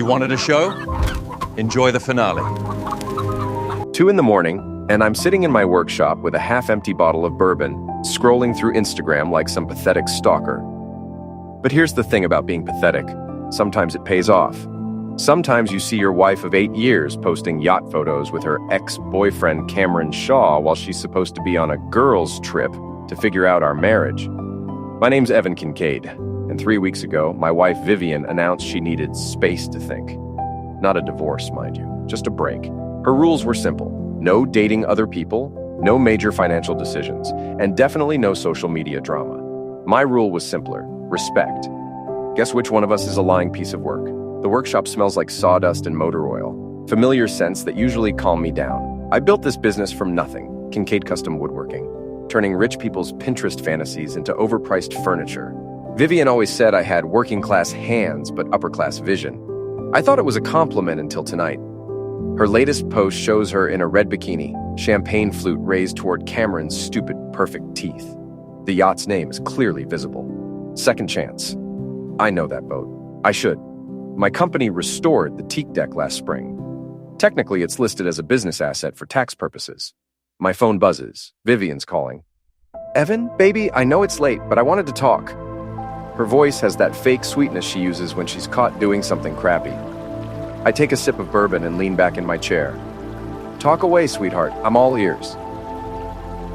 You wanted a show? Enjoy the finale. 2 in the morning, and I'm sitting in my workshop with a half-empty bottle of bourbon, scrolling through Instagram like some pathetic stalker. But here's the thing about being pathetic. Sometimes it pays off. Sometimes you see your wife of 8 years posting yacht photos with her ex-boyfriend Cameron Shaw while she's supposed to be on a girls' trip to figure out our marriage. My name's Evan Kincaid, and 3 weeks ago, my wife Vivian announced she needed space to think. Not a divorce, mind you, just a break. Her rules were simple. No dating other people, no major financial decisions, and definitely no social media drama. My rule was simpler: respect. Guess which one of us is a lying piece of work? The workshop smells like sawdust and motor oil, familiar scents that usually calm me down. I built this business from nothing, Kincaid Custom Woodworking, turning rich people's Pinterest fantasies into overpriced furniture. Vivian always said I had working-class hands but upper-class vision. I thought it was a compliment until tonight. Her latest post shows her in a red bikini, champagne flute raised toward Cameron's stupid, perfect teeth. The yacht's name is clearly visible. Second Chance. I know that boat. I should. My company restored the teak deck last spring. Technically, it's listed as a business asset for tax purposes. My phone buzzes. Vivian's calling. Evan, baby, I know it's late, but I wanted to talk. Her voice has that fake sweetness she uses when she's caught doing something crappy. I take a sip of bourbon and lean back in my chair. Talk away, sweetheart. I'm all ears.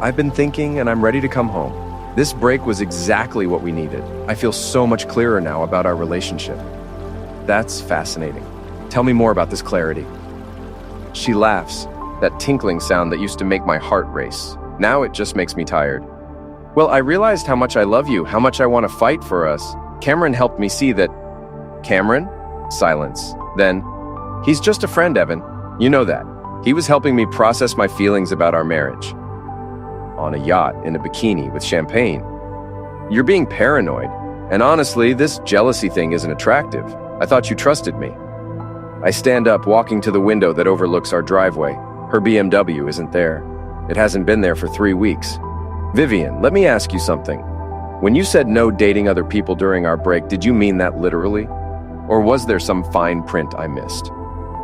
I've been thinking, and I'm ready to come home. This break was exactly what we needed. I feel so much clearer now about our relationship. That's fascinating. Tell me more about this clarity. She laughs, that tinkling sound that used to make my heart race. Now it just makes me tired. Well, I realized how much I love you, how much I want to fight for us. Cameron helped me see that. Cameron? Silence. Then, he's just a friend, Evan. You know that. He was helping me process my feelings about our marriage. On a yacht, in a bikini, with champagne. You're being paranoid. And honestly, this jealousy thing isn't attractive. I thought you trusted me. I stand up, walking to the window that overlooks our driveway. Her BMW isn't there. It hasn't been there for 3 weeks. Vivian, let me ask you something. When you said no dating other people during our break, did you mean that literally? Or was there some fine print I missed?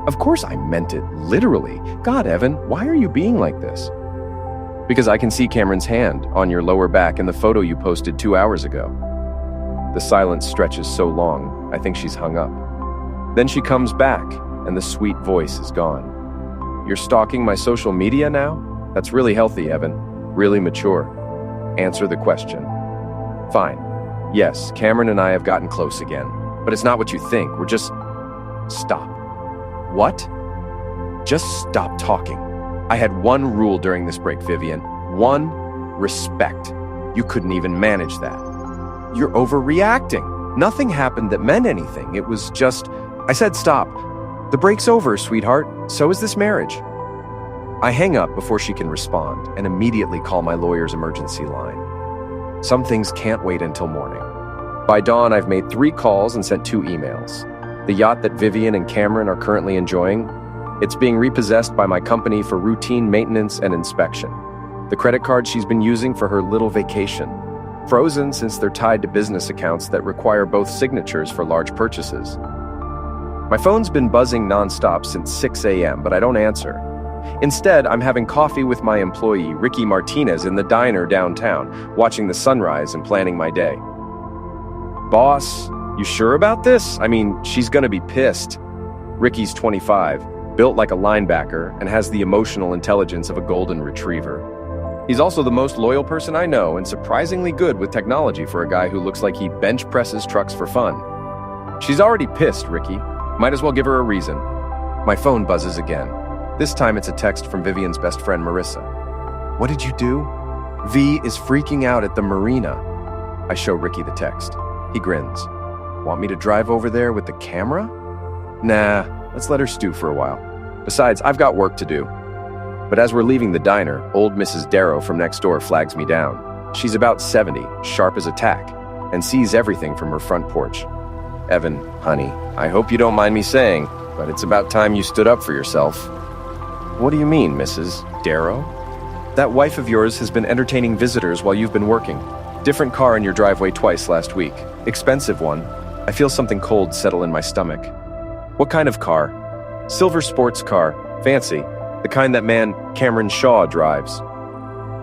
Of course I meant it literally. God, Evan, why are you being like this? Because I can see Cameron's hand on your lower back in the photo you posted 2 hours ago. The silence stretches so long, I think she's hung up. Then she comes back, and the sweet voice is gone. You're stalking my social media now? That's really healthy, Evan. Really mature. Answer the question. Fine. Yes, Cameron and I have gotten close again. But it's not what you think. We're just... Stop. What? Just stop talking. I had one rule during this break, Vivian. One, respect. You couldn't even manage that. You're overreacting. Nothing happened that meant anything. It was just... I said stop. The break's over, sweetheart. So is this marriage. I hang up before she can respond and immediately call my lawyer's emergency line. Some things can't wait until morning. By dawn, I've made 3 calls and sent 2 emails. The yacht that Vivian and Cameron are currently enjoying, it's being repossessed by my company for routine maintenance and inspection. The credit card she's been using for her little vacation. Frozen since they're tied to business accounts that require both signatures for large purchases. My phone's been buzzing nonstop since 6 a.m., but I don't answer. Instead, I'm having coffee with my employee, Ricky Martinez, in the diner downtown, watching the sunrise and planning my day. Boss, you sure about this? I mean, she's gonna be pissed. Ricky's 25, built like a linebacker, and has the emotional intelligence of a golden retriever. He's also the most loyal person I know and surprisingly good with technology for a guy who looks like he bench presses trucks for fun. She's already pissed, Ricky. Might as well give her a reason. My phone buzzes again. This time it's a text from Vivian's best friend, Marissa. What did you do? V is freaking out at the marina. I show Ricky the text. He grins. Want me to drive over there with the camera? Nah, let's let her stew for a while. Besides, I've got work to do. But as we're leaving the diner, old Mrs. Darrow from next door flags me down. She's about 70, sharp as a tack, and sees everything from her front porch. Evan, honey, I hope you don't mind me saying, but it's about time you stood up for yourself. What do you mean, Mrs. Darrow? That wife of yours has been entertaining visitors while you've been working. Different car in your driveway twice last week. Expensive one. I feel something cold settle in my stomach. What kind of car? Silver sports car. Fancy. The kind that man Cameron Shaw drives.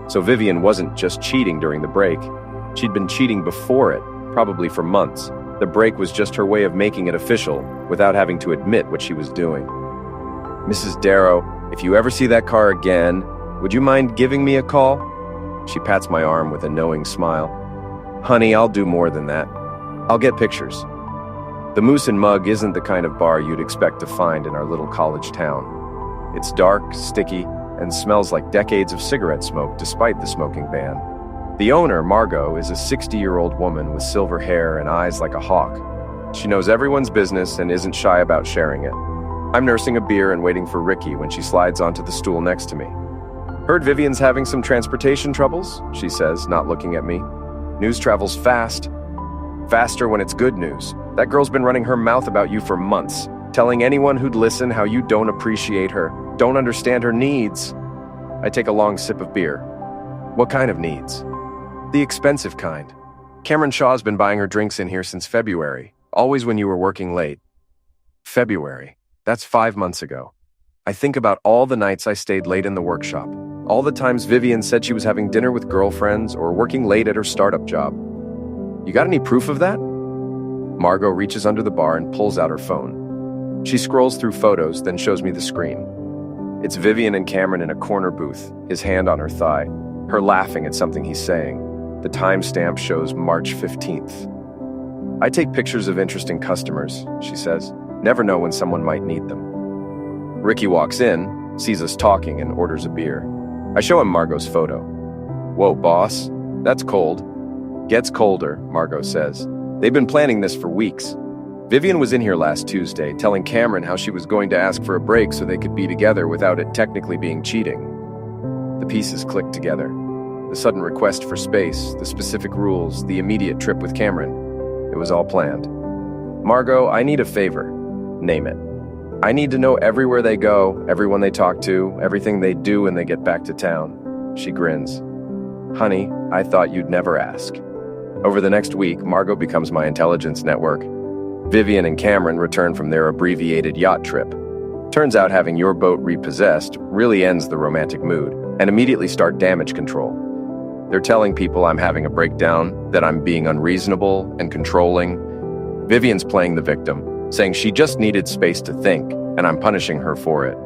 So Vivian wasn't just cheating during the break. She'd been cheating before it, probably for months. The break was just her way of making it official, without having to admit what she was doing. Mrs. Darrow, if you ever see that car again, would you mind giving me a call? She pats my arm with a knowing smile. Honey, I'll do more than that. I'll get pictures. The Moose and Mug isn't the kind of bar you'd expect to find in our little college town. It's dark, sticky, and smells like decades of cigarette smoke despite the smoking ban. The owner, Margot, is a 60-year-old woman with silver hair and eyes like a hawk. She knows everyone's business and isn't shy about sharing it. I'm nursing a beer and waiting for Ricky when she slides onto the stool next to me. Heard Vivian's having some transportation troubles, she says, not looking at me. News travels fast. Faster when it's good news. That girl's been running her mouth about you for months, telling anyone who'd listen how you don't appreciate her, don't understand her needs. I take a long sip of beer. What kind of needs? The expensive kind. Cameron Shaw's been buying her drinks in here since February, always when you were working late. February. That's 5 months ago. I think about all the nights I stayed late in the workshop, all the times Vivian said she was having dinner with girlfriends or working late at her startup job. You got any proof of that? Margot reaches under the bar and pulls out her phone. She scrolls through photos, then shows me the screen. It's Vivian and Cameron in a corner booth, his hand on her thigh, her laughing at something he's saying. The timestamp shows March 15th. I take pictures of interesting customers, she says. Never know when someone might need them. Ricky walks in, sees us talking, and orders a beer. I show him Margot's photo. Whoa, boss. That's cold. Gets colder, Margot says. They've been planning this for weeks. Vivian was in here last Tuesday, telling Cameron how she was going to ask for a break so they could be together without it technically being cheating. The pieces click together. The sudden request for space, the specific rules, the immediate trip with Cameron. It was all planned. Margot, I need a favor. Name it. I need to know everywhere they go, everyone they talk to, everything they do when they get back to town. She grins. Honey, I thought you'd never ask. Over the next week, Margot becomes my intelligence network. Vivian and Cameron return from their abbreviated yacht trip. Turns out having your boat repossessed really ends the romantic mood, and immediately start damage control. They're telling people I'm having a breakdown, that I'm being unreasonable and controlling. Vivian's playing the victim, saying she just needed space to think, and I'm punishing her for it.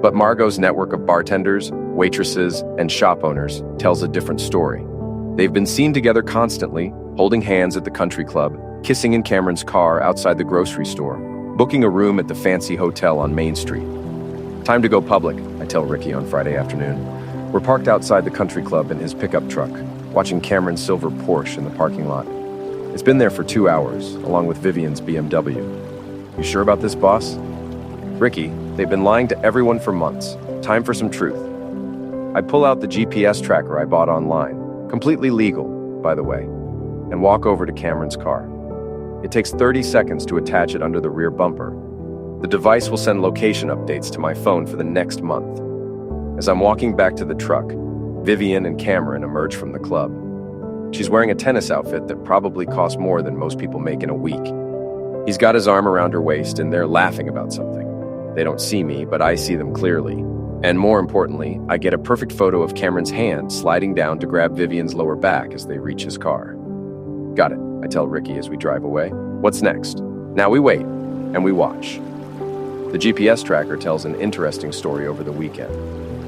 But Margot's network of bartenders, waitresses, and shop owners tells a different story. They've been seen together constantly, holding hands at the country club, kissing in Cameron's car outside the grocery store, booking a room at the fancy hotel on Main Street. Time to go public, I tell Ricky on Friday afternoon. We're parked outside the country club in his pickup truck, watching Cameron's silver Porsche in the parking lot. It's been there for 2 hours, along with Vivian's BMW. You sure about this, boss? Ricky, they've been lying to everyone for months. Time for some truth. I pull out the GPS tracker I bought online, completely legal, by the way, and walk over to Cameron's car. It takes 30 seconds to attach it under the rear bumper. The device will send location updates to my phone for the next month. As I'm walking back to the truck, Vivian and Cameron emerge from the club. She's wearing a tennis outfit that probably costs more than most people make in a week. He's got his arm around her waist and they're laughing about something. They don't see me, but I see them clearly. And more importantly, I get a perfect photo of Cameron's hand sliding down to grab Vivian's lower back as they reach his car. Got it, I tell Ricky as we drive away. What's next? Now we wait, and we watch. The GPS tracker tells an interesting story over the weekend.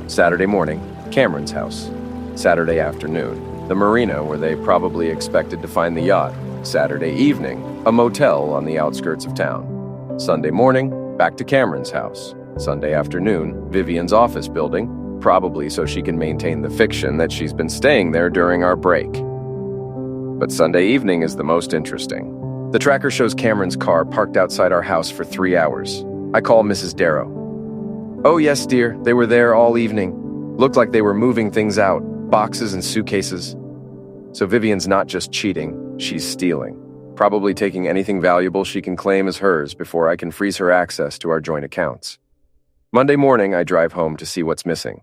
Saturday morning, Cameron's house. Saturday afternoon, the marina where they probably expected to find the yacht. Saturday evening, a motel on the outskirts of town. Sunday morning, back to Cameron's house. Sunday afternoon, Vivian's office building, probably so she can maintain the fiction that she's been staying there during our break. But Sunday evening is the most interesting. The tracker shows Cameron's car parked outside our house for 3 hours. I call Mrs. Darrow. Oh yes, dear, they were there all evening. Looked like they were moving things out, boxes and suitcases. So Vivian's not just cheating, she's stealing. Probably taking anything valuable she can claim as hers before I can freeze her access to our joint accounts. Monday morning, I drive home to see what's missing.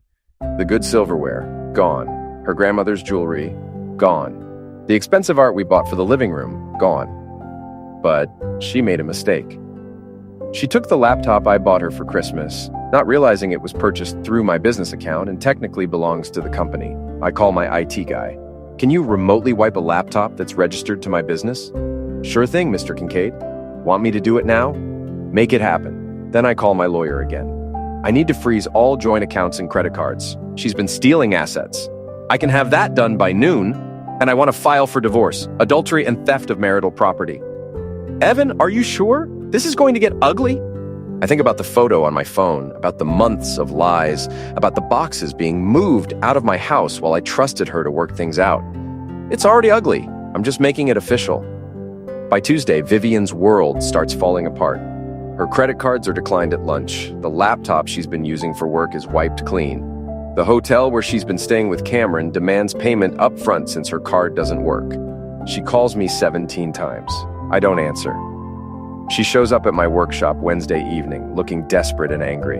The good silverware, gone. Her grandmother's jewelry, gone. The expensive art we bought for the living room, gone. But she made a mistake. She took the laptop I bought her for Christmas, not realizing it was purchased through my business account and technically belongs to the company. I call my IT guy. Can you remotely wipe a laptop that's registered to my business? Sure thing, Mr. Kincaid. Want me to do it now? Make it happen. Then I call my lawyer again. I need to freeze all joint accounts and credit cards. She's been stealing assets. I can have that done by noon, and I want to file for divorce, adultery, and theft of marital property. Evan, are you sure? This is going to get ugly? I think about the photo on my phone, about the months of lies, about the boxes being moved out of my house while I trusted her to work things out. It's already ugly. I'm just making it official. By Tuesday, Vivian's world starts falling apart. Her credit cards are declined at lunch. The laptop she's been using for work is wiped clean. The hotel where she's been staying with Cameron demands payment up front since her card doesn't work. She calls me 17 times. I don't answer. She shows up at my workshop Wednesday evening, looking desperate and angry.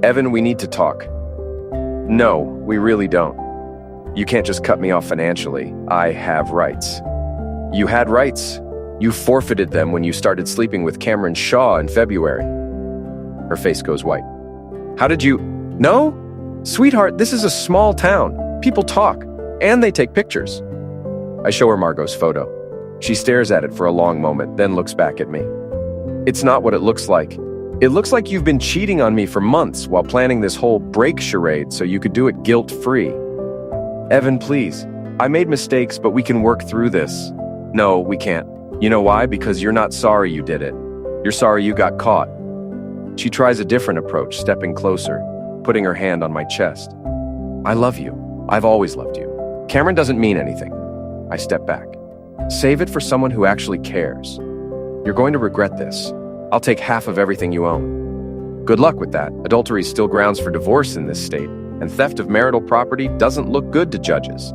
Evan, we need to talk. No, we really don't. You can't just cut me off financially. I have rights. You had rights. You forfeited them when you started sleeping with Cameron Shaw in February. Her face goes white. How did you... No? Sweetheart, this is a small town. People talk, and they take pictures. I show her Margot's photo. She stares at it for a long moment, then looks back at me. It's not what it looks like. It looks like you've been cheating on me for months while planning this whole break charade so you could do it guilt-free. Evan, please. I made mistakes, but we can work through this. No, we can't. You know why? Because you're not sorry you did it. You're sorry you got caught. She tries a different approach, stepping closer, putting her hand on my chest. I love you. I've always loved you. Cameron doesn't mean anything. I step back. Save it for someone who actually cares. You're going to regret this. I'll take half of everything you own. Good luck with that. Adultery is still grounds for divorce in this state, and theft of marital property doesn't look good to judges.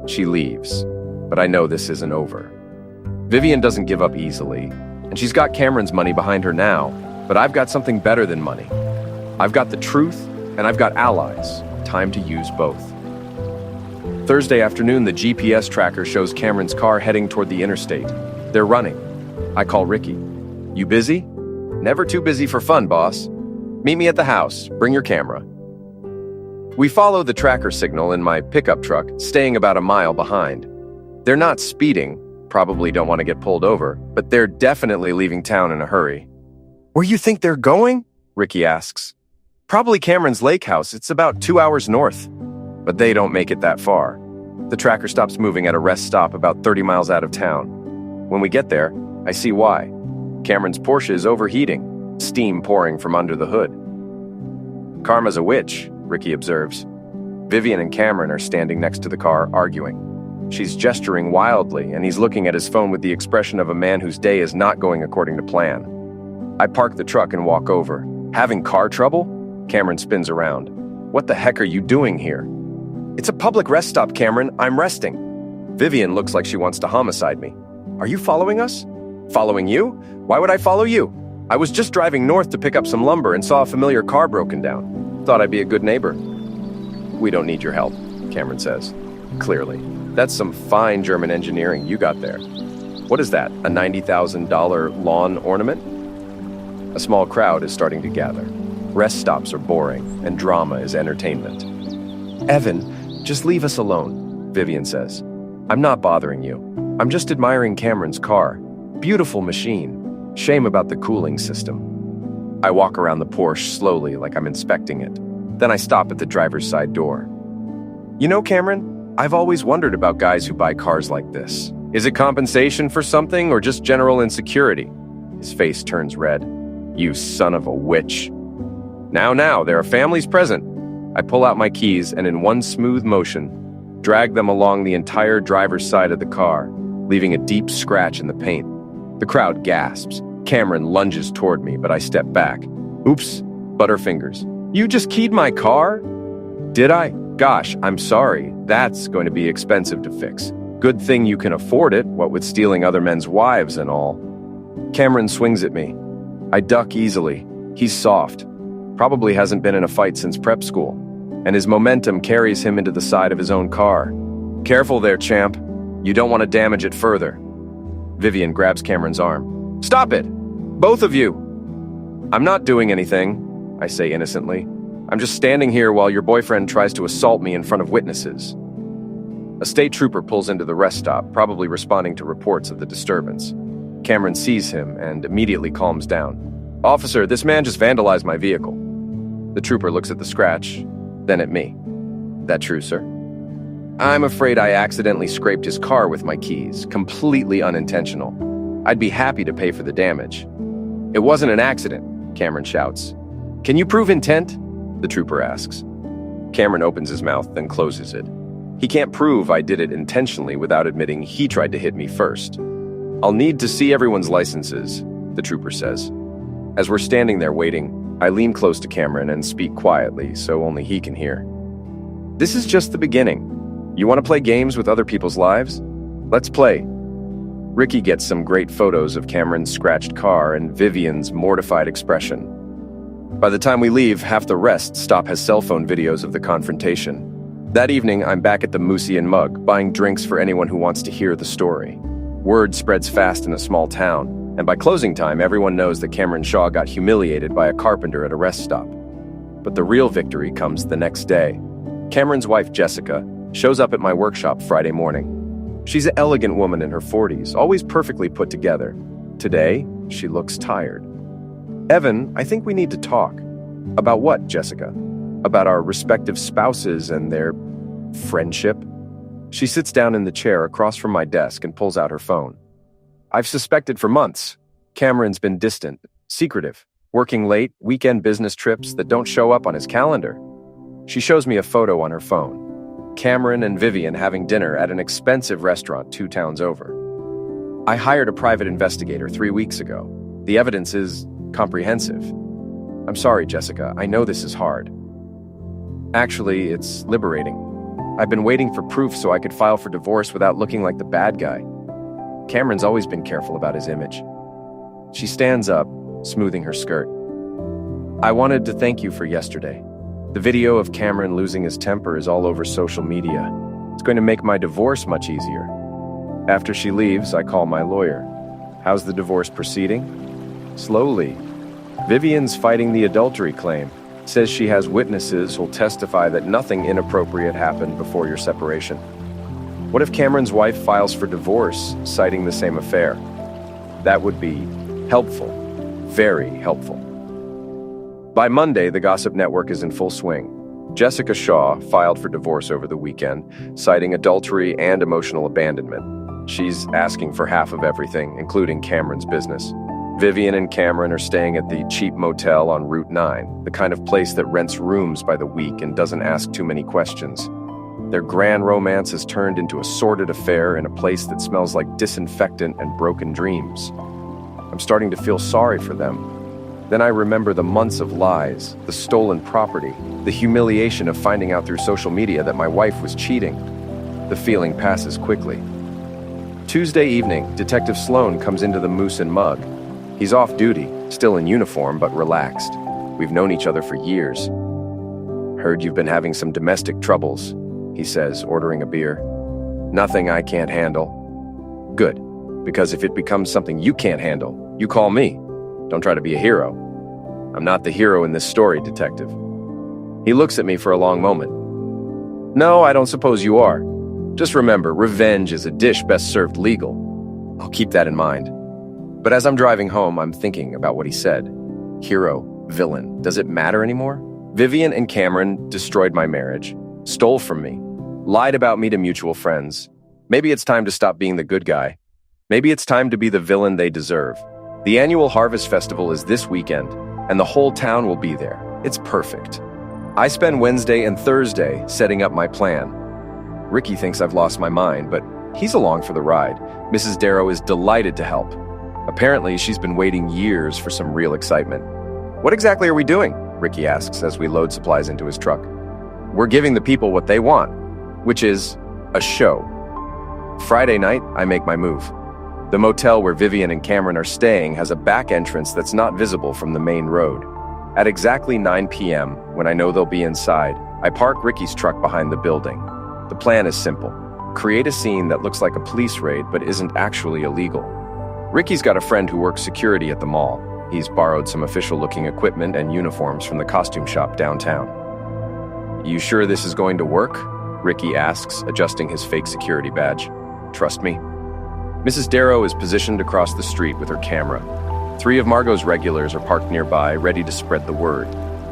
She leaves, but I know this isn't over. Vivian doesn't give up easily, and she's got Cameron's money behind her now, but I've got something better than money. I've got the truth, and I've got allies. Time to use both. Thursday afternoon, the GPS tracker shows Cameron's car heading toward the interstate. They're running. I call Ricky. You busy? Never too busy for fun, boss. Meet me at the house. Bring your camera. We follow the tracker signal in my pickup truck, staying about a mile behind. They're not speeding, probably don't want to get pulled over, but they're definitely leaving town in a hurry. Where you think they're going? Ricky asks. Probably Cameron's lake house. It's about 2 hours north. But they don't make it that far. The tracker stops moving at a rest stop about 30 miles out of town. When we get there, I see why. Cameron's Porsche is overheating, steam pouring from under the hood. Karma's a witch, Ricky observes. Vivian and Cameron are standing next to the car, arguing. She's gesturing wildly, and he's looking at his phone with the expression of a man whose day is not going according to plan. I park the truck and walk over. Having car trouble? Cameron spins around. What the heck are you doing here? It's a public rest stop, Cameron. I'm resting. Vivian looks like she wants to homicide me. Are you following us? Following you? Why would I follow you? I was just driving north to pick up some lumber and saw a familiar car broken down. Thought I'd be a good neighbor. We don't need your help, Cameron says. Clearly. That's some fine German engineering you got there. What is that, a $90,000 lawn ornament? A small crowd is starting to gather. Rest stops are boring, and drama is entertainment. Evan, just leave us alone, Vivian says. I'm not bothering you. I'm just admiring Cameron's car. Beautiful machine. Shame about the cooling system. I walk around the Porsche slowly like I'm inspecting it. Then I stop at the driver's side door. You know, Cameron, I've always wondered about guys who buy cars like this. Is it compensation for something or just general insecurity? His face turns red. You son of a witch. Now, there are families present. I pull out my keys and in one smooth motion, drag them along the entire driver's side of the car, leaving a deep scratch in the paint. The crowd gasps. Cameron lunges toward me, but I step back. Oops, butterfingers. You just keyed my car? Did I? Gosh, I'm sorry. That's going to be expensive to fix. Good thing you can afford it, what with stealing other men's wives and all. Cameron swings at me. I duck easily. He's soft. Probably hasn't been in a fight since prep school, and his momentum carries him into the side of his own car. Careful there, champ. You don't want to damage it further. Vivian grabs Cameron's arm. Stop it! Both of you! I'm not doing anything, I say innocently. I'm just standing here while your boyfriend tries to assault me in front of witnesses. A state trooper pulls into the rest stop, probably responding to reports of the disturbance. Cameron sees him and immediately calms down. Officer, this man just vandalized my vehicle. The trooper looks at the scratch, then at me. That true, sir? I'm afraid I accidentally scraped his car with my keys, completely unintentional. I'd be happy to pay for the damage. It wasn't an accident, Cameron shouts. Can you prove intent? The trooper asks. Cameron opens his mouth, then closes it. He can't prove I did it intentionally without admitting he tried to hit me first. I'll need to see everyone's licenses, the trooper says. As we're standing there waiting, I lean close to Cameron and speak quietly so only he can hear. This is just the beginning. You want to play games with other people's lives? Let's play. Ricky gets some great photos of Cameron's scratched car and Vivian's mortified expression. By the time we leave, half the rest stop has cell phone videos of the confrontation. That evening, I'm back at the Moosey and Mug, buying drinks for anyone who wants to hear the story. Word spreads fast in a small town, and by closing time, everyone knows that Cameron Shaw got humiliated by a carpenter at a rest stop. But the real victory comes the next day. Cameron's wife, Jessica, shows up at my workshop Friday morning. She's an elegant woman in her 40s, always perfectly put together. Today, she looks tired. Evan, I think we need to talk. About what, Jessica? About our respective spouses and their friendship? She sits down in the chair across from my desk and pulls out her phone. I've suspected for months. Cameron's been distant, secretive, working late, weekend business trips that don't show up on his calendar. She shows me a photo on her phone. Cameron and Vivian having dinner at an expensive restaurant 2 towns over. I hired a private investigator 3 weeks ago. The evidence is comprehensive. I'm sorry, Jessica. I know this is hard. Actually, it's liberating. I've been waiting for proof so I could file for divorce without looking like the bad guy. Cameron's always been careful about his image. She stands up, smoothing her skirt. I wanted to thank you for yesterday. The video of Cameron losing his temper is all over social media. It's going to make my divorce much easier. After she leaves, I call my lawyer. How's the divorce proceeding? Slowly. Vivian's fighting the adultery claim. Says she has witnesses who'll testify that nothing inappropriate happened before your separation. What if Cameron's wife files for divorce, citing the same affair? That would be helpful. Very helpful. By Monday, the Gossip Network is in full swing. Jessica Shaw filed for divorce over the weekend, citing adultery and emotional abandonment. She's asking for half of everything, including Cameron's business. Vivian and Cameron are staying at the cheap motel on Route 9, the kind of place that rents rooms by the week and doesn't ask too many questions. Their grand romance has turned into a sordid affair in a place that smells like disinfectant and broken dreams. I'm starting to feel sorry for them. Then I remember the months of lies, the stolen property, the humiliation of finding out through social media that my wife was cheating. The feeling passes quickly. Tuesday evening, Detective Sloan comes into the Moose and Mug. He's off duty, still in uniform, but relaxed. We've known each other for years. Heard you've been having some domestic troubles, he says, ordering a beer. Nothing I can't handle. Good, because if it becomes something you can't handle, you call me. Don't try to be a hero. I'm not the hero in this story, Detective. He looks at me for a long moment. No, I don't suppose you are. Just remember, revenge is a dish best served legal. I'll keep that in mind. But as I'm driving home, I'm thinking about what he said. Hero, villain, does it matter anymore? Vivian and Cameron destroyed my marriage, stole from me, lied about me to mutual friends. Maybe it's time to stop being the good guy. Maybe it's time to be the villain they deserve. The annual Harvest Festival is this weekend, and the whole town will be there. It's perfect. I spend Wednesday and Thursday setting up my plan. Ricky thinks I've lost my mind, but he's along for the ride. Mrs. Darrow is delighted to help. Apparently, she's been waiting years for some real excitement. What exactly are we doing? Ricky asks as we load supplies into his truck. We're giving the people what they want, which is a show. Friday night, I make my move. The motel where Vivian and Cameron are staying has a back entrance that's not visible from the main road. At exactly 9 p.m., when I know they'll be inside, I park Ricky's truck behind the building. The plan is simple. Create a scene that looks like a police raid but isn't actually illegal. Ricky's got a friend who works security at the mall. He's borrowed some official-looking equipment and uniforms from the costume shop downtown. "You sure this is going to work?" Ricky asks, adjusting his fake security badge. "Trust me." Mrs. Darrow is positioned across the street with her camera. 3 of Margot's regulars are parked nearby, ready to spread the word.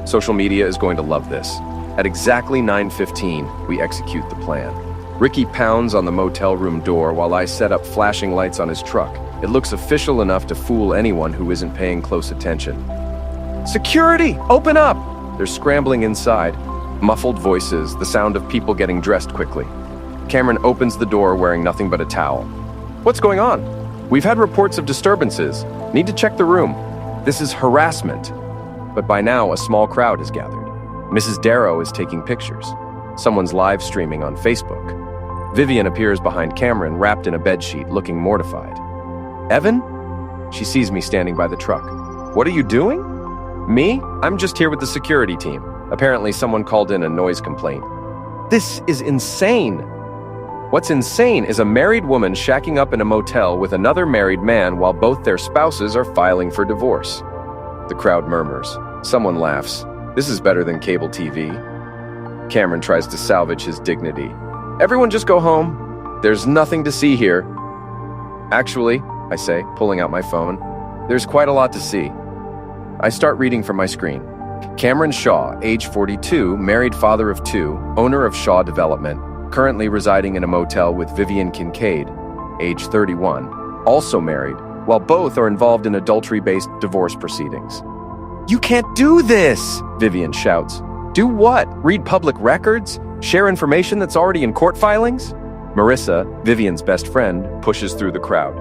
Social media is going to love this. At exactly 9:15, we execute the plan. Ricky pounds on the motel room door while I set up flashing lights on his truck. It looks official enough to fool anyone who isn't paying close attention. "Security! Open up!" They're scrambling inside. Muffled voices, the sound of people getting dressed quickly. Cameron opens the door wearing nothing but a towel. "What's going on?" "We've had reports of disturbances. Need to check the room. This is harassment." But by now, a small crowd has gathered. Mrs. Darrow is taking pictures. Someone's live streaming on Facebook. Vivian appears behind Cameron, wrapped in a bedsheet, looking mortified. "Evan?" She sees me standing by the truck. "What are you doing?" "Me? I'm just here with the security team. Apparently someone called in a noise complaint." "This is insane." "What's insane is a married woman shacking up in a motel with another married man while both their spouses are filing for divorce." The crowd murmurs. Someone laughs. "This is better than cable TV." Cameron tries to salvage his dignity. "Everyone just go home. There's nothing to see here." "Actually," I say, pulling out my phone, "there's quite a lot to see." I start reading from my screen. Cameron Shaw, age 42, married father of 2, owner of Shaw Development, currently residing in a motel with Vivian Kincaid, age 31, also married, while both are involved in adultery-based divorce proceedings. "You can't do this!" Vivian shouts. "Do what? Read public records? Share information that's already in court filings?" Marissa, Vivian's best friend, pushes through the crowd.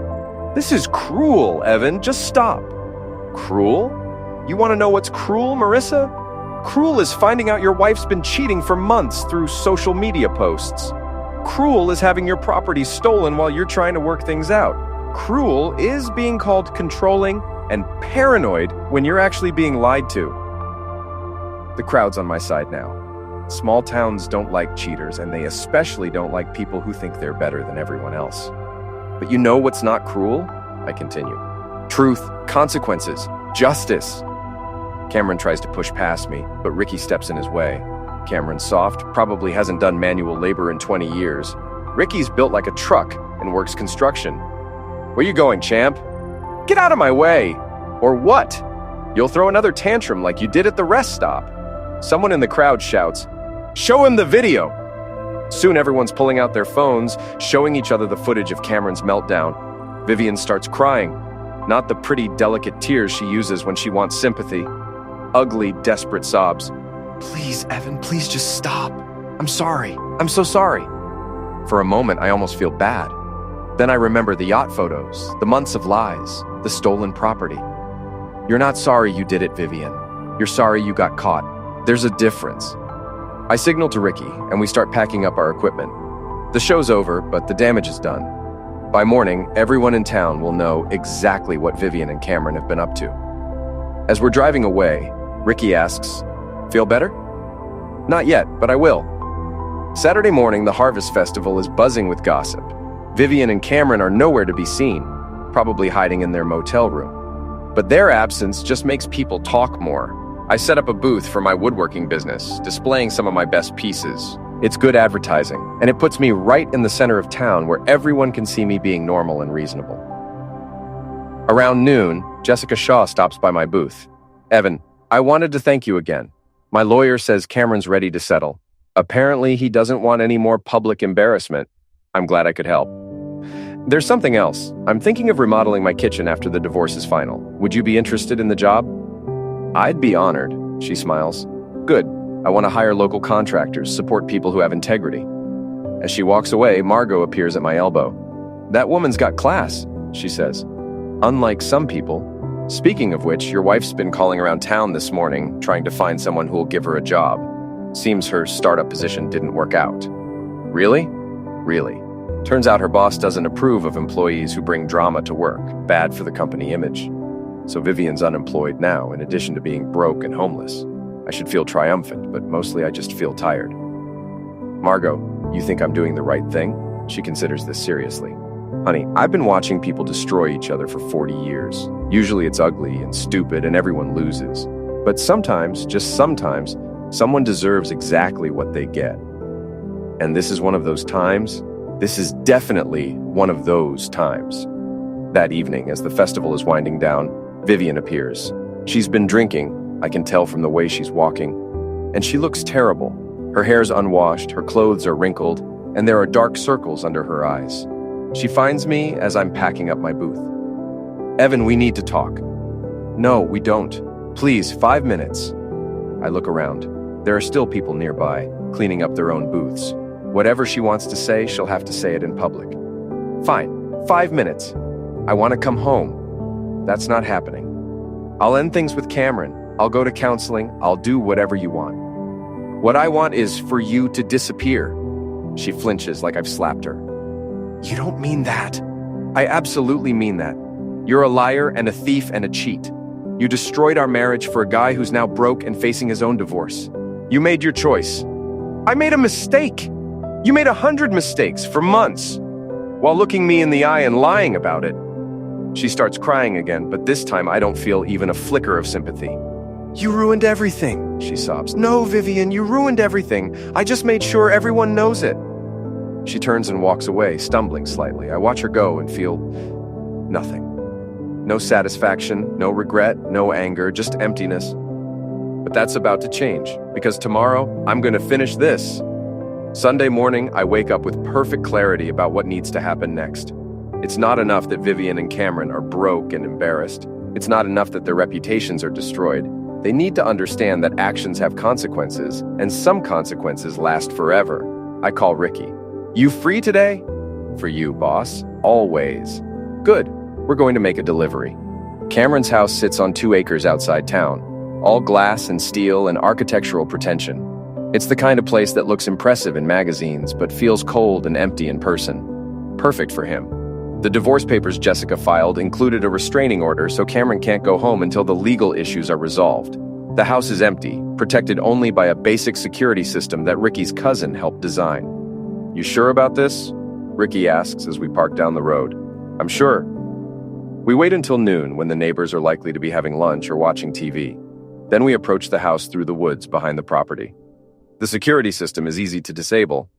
"This is cruel, Evan. Just stop." "Cruel? You want to know what's cruel, Marissa? Cruel is finding out your wife's been cheating for months through social media posts. Cruel is having your property stolen while you're trying to work things out. Cruel is being called controlling and paranoid when you're actually being lied to." The crowd's on my side now. Small towns don't like cheaters, and they especially don't like people who think they're better than everyone else. "But you know what's not cruel?" I continue. "Truth, consequences, justice." Cameron tries to push past me, but Ricky steps in his way. Cameron's soft, probably hasn't done manual labor in 20 years. Ricky's built like a truck and works construction. "Where you going, champ?" "Get out of my way!" "Or what? You'll throw another tantrum like you did at the rest stop." Someone in the crowd shouts, "Show him the video!" Soon everyone's pulling out their phones, showing each other the footage of Cameron's meltdown. Vivian starts crying, not the pretty, delicate tears she uses when she wants sympathy. Ugly, desperate sobs. "Please, Evan, please just stop. I'm sorry. I'm so sorry." For a moment, I almost feel bad. Then I remember the yacht photos, the months of lies, the stolen property. "You're not sorry you did it, Vivian. You're sorry you got caught. There's a difference." I signal to Ricky, and we start packing up our equipment. The show's over, but the damage is done. By morning, everyone in town will know exactly what Vivian and Cameron have been up to. As we're driving away, Ricky asks, "Feel better?" "Not yet, but I will." Saturday morning, the Harvest Festival is buzzing with gossip. Vivian and Cameron are nowhere to be seen, probably hiding in their motel room. But their absence just makes people talk more. I set up a booth for my woodworking business, displaying some of my best pieces. It's good advertising, and it puts me right in the center of town where everyone can see me being normal and reasonable. Around noon, Jessica Shaw stops by my booth. "Evan, I wanted to thank you again. My lawyer says Cameron's ready to settle. Apparently, he doesn't want any more public embarrassment. I'm glad I could help. There's something else. I'm thinking of remodeling my kitchen after the divorce is final. Would you be interested in the job?" "I'd be honored," she smiles. "Good. I want to hire local contractors, support people who have integrity." As she walks away, Margot appears at my elbow. "That woman's got class," she says. "Unlike some people. Speaking of which, your wife's been calling around town this morning, trying to find someone who will give her a job. Seems her startup position didn't work out." "Really?" "Really. Turns out her boss doesn't approve of employees who bring drama to work. Bad for the company image. So Vivian's unemployed now, in addition to being broke and homeless. I should feel triumphant, but mostly I just feel tired." "Margot, you think I'm doing the right thing?" She considers this seriously. Honey, I've been watching people destroy each other for 40 years. Usually it's ugly and stupid and everyone loses. But sometimes, just sometimes, someone deserves exactly what they get. And this is one of those times. This is definitely one of those times. That evening, as the festival is winding down, Vivian appears. She's been drinking, I can tell from the way she's walking, and she looks terrible. Her hair's unwashed, her clothes are wrinkled, and there are dark circles under her eyes. She finds me as I'm packing up my booth. Evan, we need to talk. No, we don't. Please, 5 minutes. I look around. There are still people nearby, cleaning up their own booths. Whatever she wants to say, she'll have to say it in public. Fine, 5 minutes. I want to come home. That's not happening. I'll end things with Cameron. I'll go to counseling. I'll do whatever you want. What I want is for you to disappear. She flinches like I've slapped her. You don't mean that. I absolutely mean that. You're a liar and a thief and a cheat. You destroyed our marriage for a guy who's now broke and facing his own divorce. You made your choice. I made a mistake. You made 100 mistakes for months, while looking me in the eye and lying about it. She starts crying again, but this time I don't feel even a flicker of sympathy. You ruined everything, she sobs. No, Vivian, you ruined everything. I just made sure everyone knows it. She turns and walks away, stumbling slightly. I watch her go and feel nothing. No satisfaction, no regret, no anger, just emptiness. But that's about to change, because tomorrow I'm going to finish this. Sunday morning, I wake up with perfect clarity about what needs to happen next. It's not enough that Vivian and Cameron are broke and embarrassed. It's not enough that their reputations are destroyed. They need to understand that actions have consequences, and some consequences last forever. I call Ricky. You free today? For you, boss. Always. Good. We're going to make a delivery. Cameron's house sits on 2 acres outside town, all glass and steel and architectural pretension. It's the kind of place that looks impressive in magazines, but feels cold and empty in person. Perfect for him. The divorce papers Jessica filed included a restraining order, so Cameron can't go home until the legal issues are resolved. The house is empty, protected only by a basic security system that Ricky's cousin helped design. You sure about this? Ricky asks as we park down the road. I'm sure. We wait until noon, when the neighbors are likely to be having lunch or watching TV. Then we approach the house through the woods behind the property. The security system is easy to disable.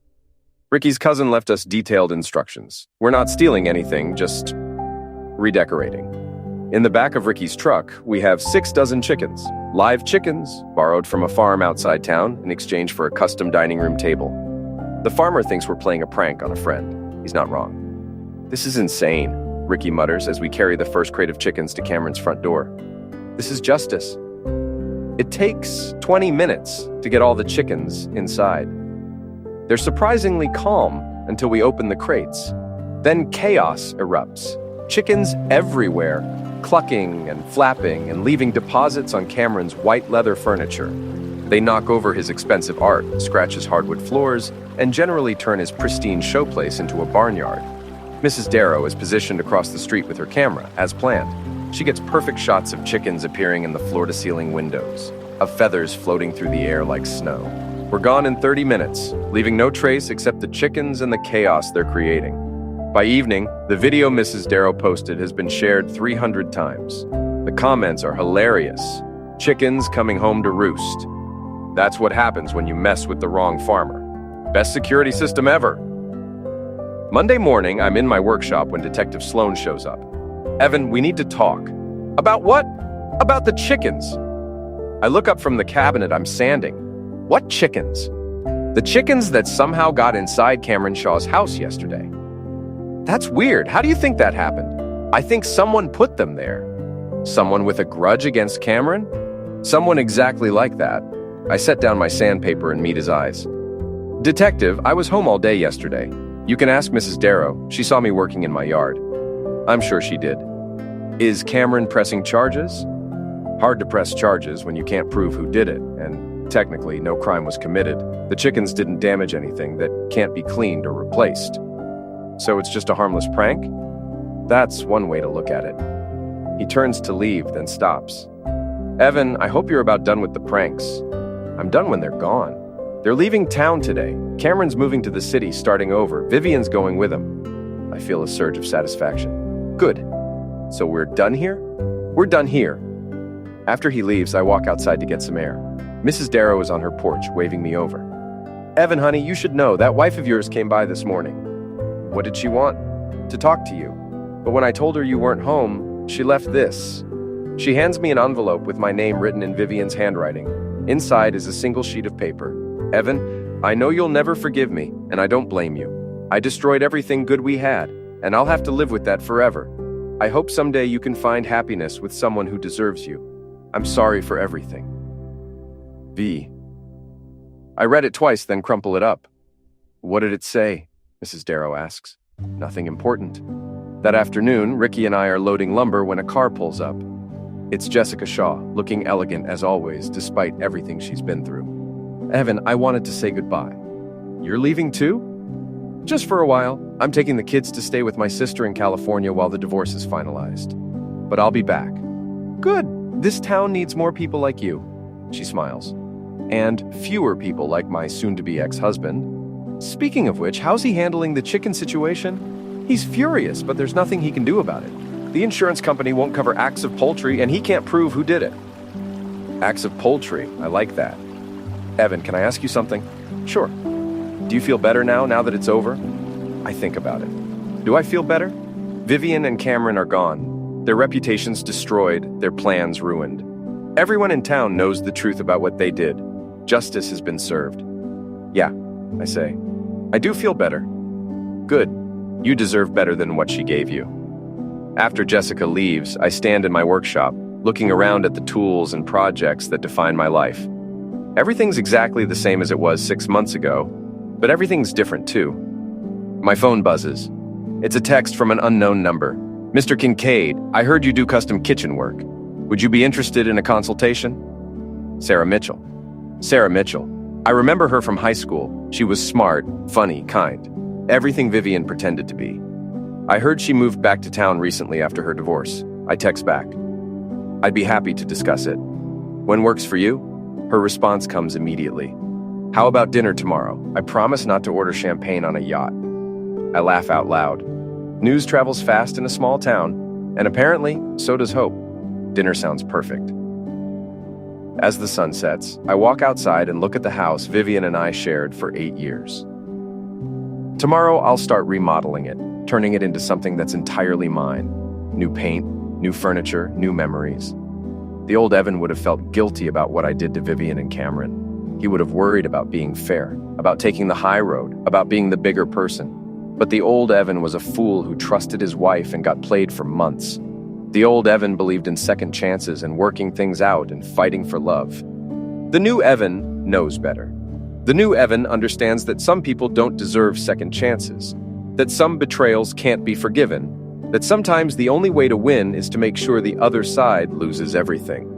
Ricky's cousin left us detailed instructions. We're not stealing anything, just redecorating. In the back of Ricky's truck, we have 6 dozen chickens. Live chickens, borrowed from a farm outside town in exchange for a custom dining room table. The farmer thinks we're playing a prank on a friend. He's not wrong. This is insane, Ricky mutters as we carry the first crate of chickens to Cameron's front door. This is justice. It takes 20 minutes to get all the chickens inside. They're surprisingly calm until we open the crates. Then chaos erupts. Chickens everywhere, clucking and flapping and leaving deposits on Cameron's white leather furniture. They knock over his expensive art, scratch his hardwood floors, and generally turn his pristine showplace into a barnyard. Mrs. Darrow is positioned across the street with her camera, as planned. She gets perfect shots of chickens appearing in the floor-to-ceiling windows, of feathers floating through the air like snow. We're gone in 30 minutes, leaving no trace except the chickens and the chaos they're creating. By evening, the video Mrs. Darrow posted has been shared 300 times. The comments are hilarious. Chickens coming home to roost. That's what happens when you mess with the wrong farmer. Best security system ever. Monday morning, I'm in my workshop when Detective Sloan shows up. Evan, we need to talk. About what? About the chickens. I look up from the cabinet I'm sanding. What chickens? The chickens that somehow got inside Cameron Shaw's house yesterday. That's weird. How do you think that happened? I think someone put them there. Someone with a grudge against Cameron? Someone exactly like that. I set down my sandpaper and meet his eyes. Detective, I was home all day yesterday. You can ask Mrs. Darrow. She saw me working in my yard. I'm sure she did. Is Cameron pressing charges? Hard to press charges when you can't prove who did it, and technically no crime was committed. The chickens didn't damage anything that can't be cleaned or replaced. So it's just a harmless prank? That's one way to look at it. He turns to leave, then stops. Evan, I hope you're about done with the pranks. I'm done when they're gone. They're leaving town today. Cameron's moving to the city, starting over. Vivian's going with him. I I feel a surge of satisfaction. Good. So we're done here? We're done here. After he leaves, I walk outside to get some air. Mrs. Darrow is on her porch, waving me over. Evan, honey, you should know, that wife of yours came by this morning. What did she want? To talk to you. But when I told her you weren't home, she left this. She hands me an envelope with my name written in Vivian's handwriting. Inside is a single sheet of paper. Evan, I know you'll never forgive me, and I don't blame you. I destroyed everything good we had, and I'll have to live with that forever. I hope someday you can find happiness with someone who deserves you. I'm sorry for everything. V. I read it twice, then crumple it up. What did it say? Mrs. Darrow asks. Nothing important. That afternoon, Ricky and I are loading lumber when a car pulls up. It's Jessica Shaw, looking elegant as always, despite everything she's been through. Evan, I wanted to say goodbye. You're leaving too? Just for a while. I'm taking the kids to stay with my sister in California while the divorce is finalized. But I'll be back. Good. This town needs more people like you. She smiles. And fewer people like my soon-to-be ex-husband. Speaking of which, how's he handling the chicken situation? He's furious, but there's nothing he can do about it. The insurance company won't cover acts of poultry, and he can't prove who did it. Acts of poultry, I like that. Evan, can I ask you something? Sure. Do you feel better now that it's over? I think about it. Do I feel better? Vivian and Cameron are gone. Their reputations destroyed, their plans ruined. Everyone in town knows the truth about what they did. Justice has been served. Yeah, I say. I do feel better. Good. You deserve better than what she gave you. After Jessica leaves, I stand in my workshop, looking around at the tools and projects that define my life. Everything's exactly the same as it was 6 months ago, but everything's different too. My phone buzzes. It's a text from an unknown number. Mr. Kincaid, I heard you do custom kitchen work. Would you be interested in a consultation? Sarah Mitchell. Sarah Mitchell. I remember her from high school. She was smart, funny, kind. Everything Vivian pretended to be. I heard she moved back to town recently after her divorce. I text back. I'd be happy to discuss it. When works for you? Her response comes immediately. How about dinner tomorrow? I promise not to order champagne on a yacht. I laugh out loud. News travels fast in a small town, and apparently, so does hope. Dinner sounds perfect. As the sun sets, I walk outside and look at the house Vivian and I shared for 8 years. Tomorrow, I'll start remodeling it, turning it into something that's entirely mine. New paint, new furniture, new memories. The old Evan would have felt guilty about what I did to Vivian and Cameron. He would have worried about being fair, about taking the high road, about being the bigger person. But the old Evan was a fool who trusted his wife and got played for months. The old Evan believed in second chances and working things out and fighting for love. The new Evan knows better. The new Evan understands that some people don't deserve second chances, that some betrayals can't be forgiven, that sometimes the only way to win is to make sure the other side loses everything.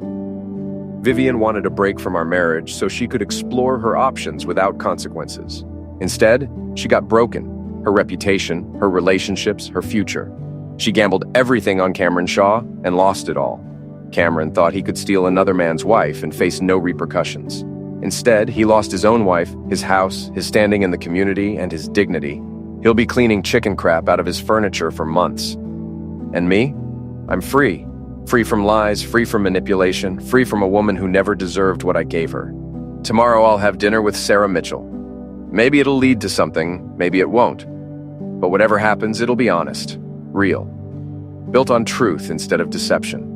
Vivian wanted a break from our marriage so she could explore her options without consequences. Instead, she got broken. Her reputation, her relationships, her future. She gambled everything on Cameron Shaw and lost it all. Cameron thought he could steal another man's wife and face no repercussions. Instead, he lost his own wife, his house, his standing in the community, and his dignity. He'll be cleaning chicken crap out of his furniture for months. And me? I'm free. Free from lies, free from manipulation, free from a woman who never deserved what I gave her. Tomorrow I'll have dinner with Sarah Mitchell. Maybe it'll lead to something, maybe it won't. But whatever happens, it'll be honest, real, built on truth instead of deception.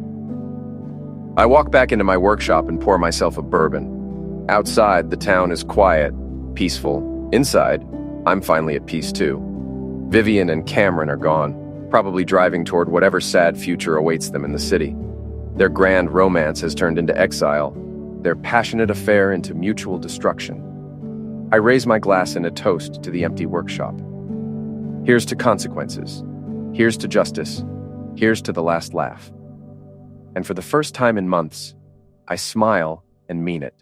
I walk back into my workshop and pour myself a bourbon. Outside, the town is quiet, peaceful. Inside, I'm finally at peace too. Vivian and Cameron are gone, probably driving toward whatever sad future awaits them in the city. Their grand romance has turned into exile, their passionate affair into mutual destruction. I raise my glass in a toast to the empty workshop. Here's to consequences. Here's to justice. Here's to the last laugh. And for the first time in months, I smile and mean it.